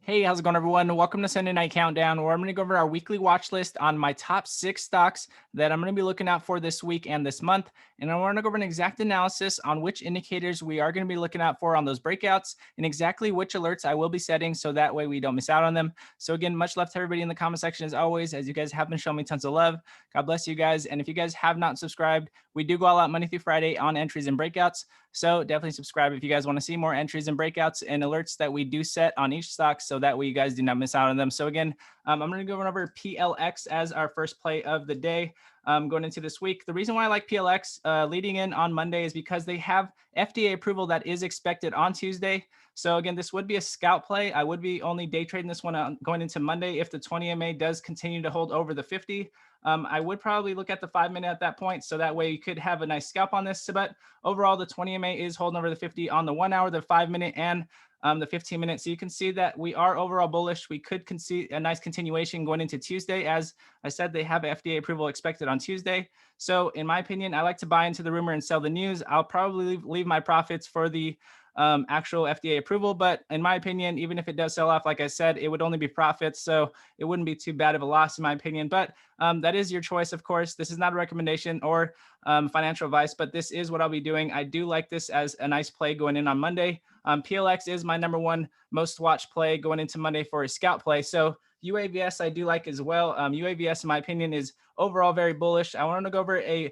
Hey, how's it going, everyone? Welcome to Sunday Night Countdown, where I'm going to go over our weekly watch list on my top 6 stocks that I'm going to be looking out for this week and this month. And I want to go over an exact analysis on which indicators we are going to be looking out for on those breakouts and exactly which alerts I will be setting so that way we don't miss out on them. So again, much love to everybody in the comment section as always, as you guys have been showing me tons of love. God bless you guys. And if you guys have not subscribed, we do go all out Monday through Friday on entries and breakouts. So definitely subscribe if you guys want to see more entries and breakouts and alerts that we do set on each stock, so that way you guys do not miss out on them. So again, I'm going to go over PLX as our first play of the day going into this week. The reason why I like PLX leading in on Monday is because they have FDA approval that is expected on Tuesday. So again, this would be a scout play. I would be only day trading this one going into Monday if the 20 MA does continue to hold over the 50. I would probably look at the 5-minute at that point, so that way you could have a nice scalp on this. But overall, the 20 MA is holding over the 50 on the 1 hour, the 5-minute, and the 15-minute. So you can see that we are overall bullish. We could see a nice continuation going into Tuesday. As I said, they have FDA approval expected on Tuesday. So in my opinion, I like to buy into the rumor and sell the news. I'll probably leave my profits for the actual FDA approval. But in my opinion, even if it does sell off, like I said, it would only be profits. So it wouldn't be too bad of a loss in my opinion. But that is your choice, of course. This is not a recommendation or financial advice, but this is what I'll be doing. I do like this as a nice play going in on Monday. PLX is my #1 most watched play going into Monday for a scout play. So UAVS I do like as well. UAVS, in my opinion, is overall very bullish. I want to go over a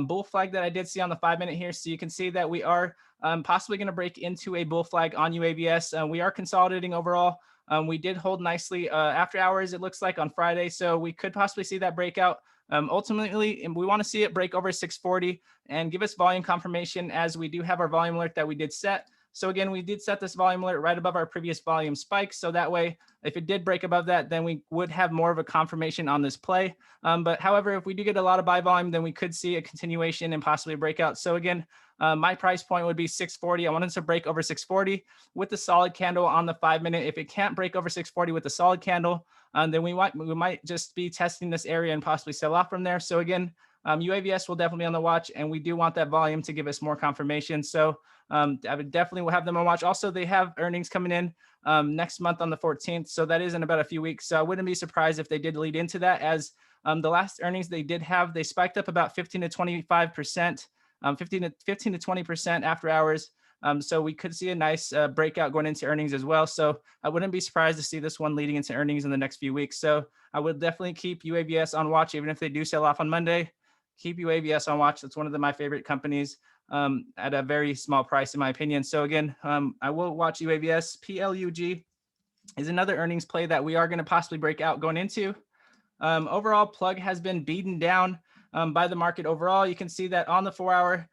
bull flag that I did see on the 5-minute here. So you can see that we are possibly going to break into a bull flag on UAVS. We are consolidating overall. We did hold nicely after hours, it looks like, on Friday. So we could possibly see that breakout. Ultimately, we want to see it break over 640 and give us volume confirmation, as we do have our volume alert that we did set. So again, we did set this volume alert right above our previous volume spike. So that way, if it did break above that, then we would have more of a confirmation on this play. But however, if we do get a lot of buy volume, then we could see a continuation and possibly a breakout. So again, my price point would be 640. I wanted to break over 640 with a solid candle on the 5-minute. If it can't break over 640 with a solid candle, then we might just be testing this area and possibly sell off from there. So again, UAVS will definitely be on the watch, and we do want that volume to give us more confirmation. So I would definitely will have them on watch. Also, they have earnings coming in next month on the 14th. So that is in about a few weeks. So I wouldn't be surprised if they did lead into that, as the last earnings they did have, they spiked up about 15 to 25%, 15 to 20% after hours. So we could see a nice breakout going into earnings as well. So I wouldn't be surprised to see this one leading into earnings in the next few weeks. So I would definitely keep UAVS on watch, even if they do sell off on Monday. Keep UAVS on watch. That's one of my favorite companies at a very small price, in my opinion. So again, I will watch UAVS. PLUG is another earnings play that we are going to possibly break out going into. Overall, Plug has been beaten down by the market overall. You can see that on the 4-hour,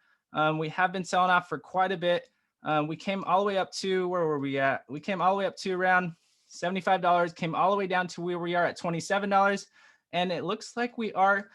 we have been selling off for quite a bit. We came all the way up to, where were we at? We came all the way up to around $75, came all the way down to where we are at $27. And it looks like we are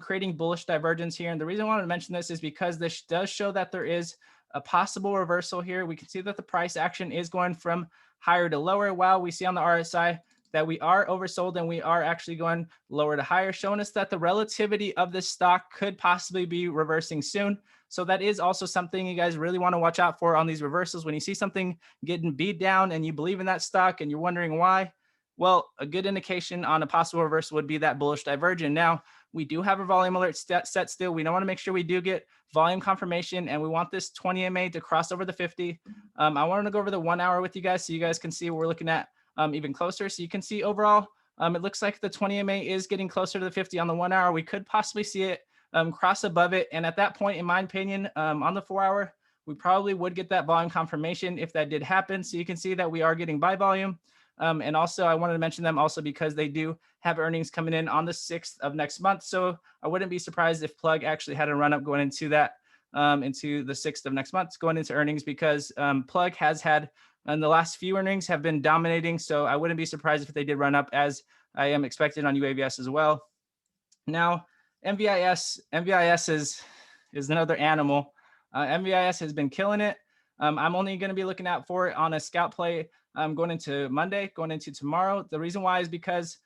creating bullish divergence here. And the reason I wanted to mention this is because this does show that there is a possible reversal here. We can see that the price action is going from higher to lower, while we see on the RSI that we are oversold and we are actually going lower to higher, showing us that the relativity of this stock could possibly be reversing soon. So that is also something you guys really want to watch out for on these reversals. When you see something getting beat down and you believe in that stock and you're wondering why, well, a good indication on a possible reversal would be that bullish divergence. Now, we do have a volume alert set still. We don't want to make sure we do get volume confirmation, and we want this 20 MA to cross over the 50. I wanted to go over the 1 hour with you guys so you guys can see what we're looking at even closer. So you can see overall, it looks like the 20 MA is getting closer to the 50 on the 1 hour. We could possibly see it cross above it. And at that point, in my opinion, on the 4-hour, we probably would get that volume confirmation if that did happen. So you can see that we are getting buy volume. And also, I wanted to mention them also because they do have earnings coming in on the 6th of next month. So I wouldn't be surprised if Plug actually had a run up going into that, into the 6th of next month, going into earnings, because Plug has had, and the last few earnings have been dominating. So I wouldn't be surprised if they did run up, as I am expected on UAVS as well. Now, MVIS is another animal. MVIS has been killing it. I'm only going to be looking out for it on a scout play going into Monday, going into tomorrow. The reason why is because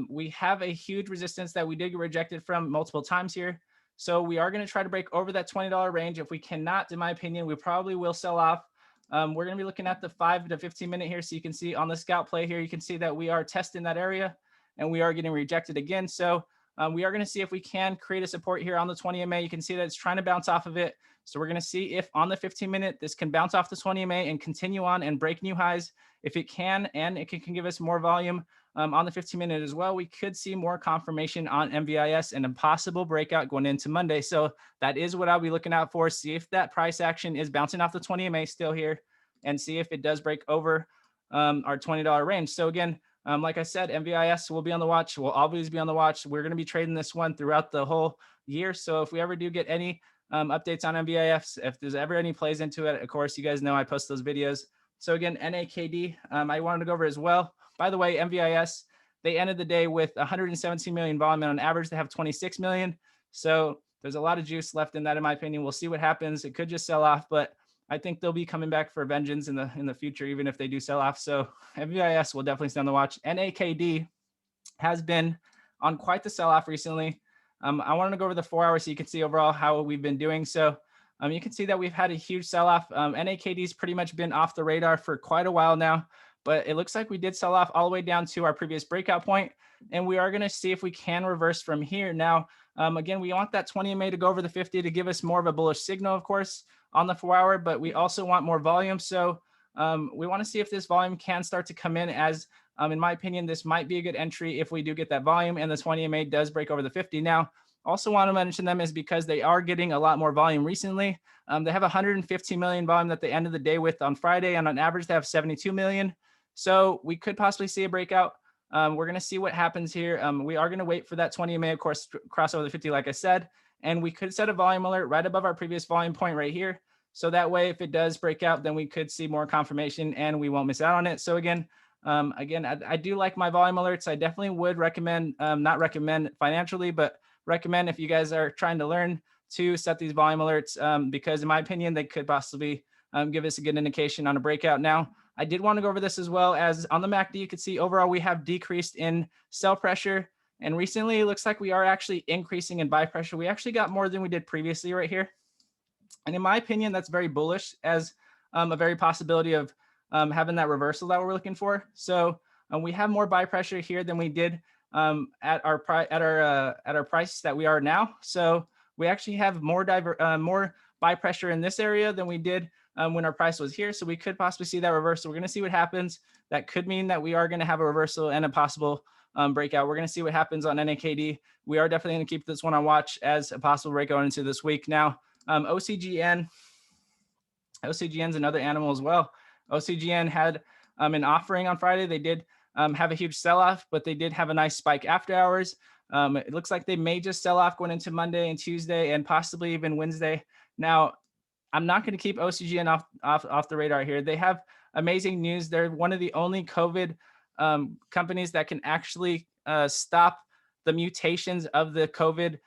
we have a huge resistance that we did get rejected from multiple times here. So we are going to try to break over that $20 range. If we cannot, in my opinion, we probably will sell off. We're going to be looking at the 5 to 15 minute here. So you can see on the scout play here, you can see that we are testing that area and we are getting rejected again. So we are going to see if we can create a support here on the 20 MA. You can see that it's trying to bounce off of it. So we're going to see if on the 15 minute, this can bounce off the 20 MA and continue on and break new highs. If it can, and it can give us more volume on the 15 minute as well, we could see more confirmation on MVIS and a possible breakout going into Monday. So that is what I'll be looking out for. See if that price action is bouncing off the 20 MA still here, and see if it does break over our $20 range. So again, like I said, MVIS will be on the watch. We'll always be on the watch. We're going to be trading this one throughout the whole year. So if we ever do get any updates on MVIS, if there's ever any plays into it, of course, you guys know I post those videos. So again, NAKD, I wanted to go over as well. By the way, MVIS, they ended the day with 117 million volume, and on average, they have 26 million. So there's a lot of juice left in that, in my opinion. We'll see what happens. It could just sell off, but I think they'll be coming back for vengeance in the future, even if they do sell off. So MVIS will definitely stay on the watch. NAKD has been on quite the sell off recently. I wanted to go over the 4 hours so you can see overall how we've been doing. So you can see that we've had a huge sell off. NAKD's pretty much been off the radar for quite a while now, but it looks like we did sell off all the way down to our previous breakout point, and we are going to see if we can reverse from here. Now, again, we want that 20 MA to go over the 50 to give us more of a bullish signal, of course, on the 4 hour, but we also want more volume. So we want to see if this volume can start to come in, as in my opinion, this might be a good entry if we do get that volume and the 20 MA does break over the 50. Now, also want to mention them is because they are getting a lot more volume recently. They have 115 million volume that they ended the day with on Friday, and on average, they have 72 million. So we could possibly see a breakout. We're going to see what happens here. We are going to wait for that 20 MA, of course, cross over the 50, like I said, and we could set a volume alert right above our previous volume point right here. So that way, if it does break out, then we could see more confirmation and we won't miss out on it. So again, I do like my volume alerts. I definitely would recommend, not recommend financially, but recommend if you guys are trying to learn to set these volume alerts, because in my opinion, they could possibly give us a good indication on a breakout. Now, I did want to go over this as well, as on the MACD, you can see overall we have decreased in sell pressure. And recently it looks like we are actually increasing in buy pressure. We actually got more than we did previously right here. And in my opinion, that's very bullish, as a very possibility of having that reversal that we're looking for. So we have more buy pressure here than we did at our price that we are now. So we actually have more buy pressure in this area than we did when our price was here. So we could possibly see that reversal. We're going to see what happens. That could mean that we are going to have a reversal and a possible breakout. We're going to see what happens on NAKD. We are definitely going to keep this one on watch as a possible breakout into this week. Now, OCGN is another animal as well. OCGN had an offering on Friday. They did have a huge sell-off, but they did have a nice spike after hours. It looks like they may just sell off going into Monday and Tuesday and possibly even Wednesday. Now, I'm not going to keep OCGN off the radar here. They have amazing news. They're one of the only COVID companies that can actually stop the mutations of the COVID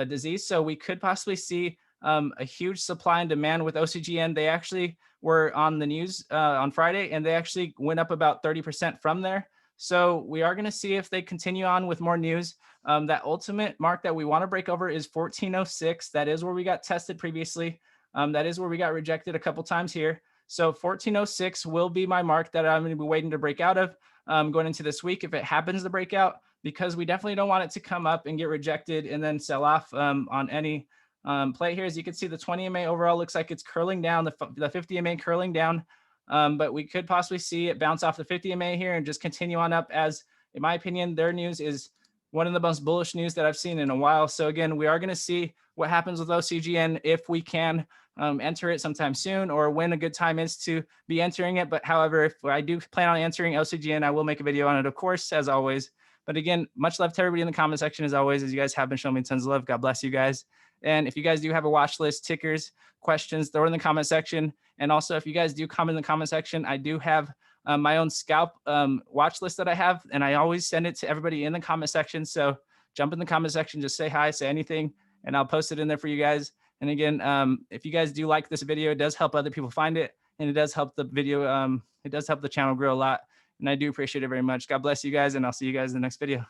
disease. So we could possibly see a huge supply and demand with OCGN. They actually were on the news on Friday, and they actually went up about 30% from there. So we are going to see if they continue on with more news. That ultimate mark that we want to break over is 1406. That is where we got tested previously. That is where we got rejected a couple times here. So 1406 will be my mark that I'm going to be waiting to break out of going into this week if it happens to break out, because we definitely don't want it to come up and get rejected and then sell off on any play here. As you can see, the 20 MA overall looks like it's curling down, the 50 MA curling down, but we could possibly see it bounce off the 50 MA here and just continue on up, as in my opinion, their news is one of the most bullish news that I've seen in a while. So again, we are going to see what happens with OCGN if we can enter it sometime soon, or when a good time is to be entering it. But however, if I do plan on entering OCGN, I will make a video on it, of course, as always. But again, much love to everybody in the comment section as always, as you guys have been showing me tons of love. God bless you guys. And if you guys do have a watch list, tickers, questions, throw it in the comment section. And also, if you guys do comment in the comment section, I do have my own scalp watch list that I have, and I always send it to everybody in the comment section. So jump in the comment section, just say hi, say anything, and I'll post it in there for you guys. And again, if you guys do like this video, it does help other people find it, and it does help the video, it does help the channel grow a lot. And I do appreciate it very much. God bless you guys, and I'll see you guys in the next video.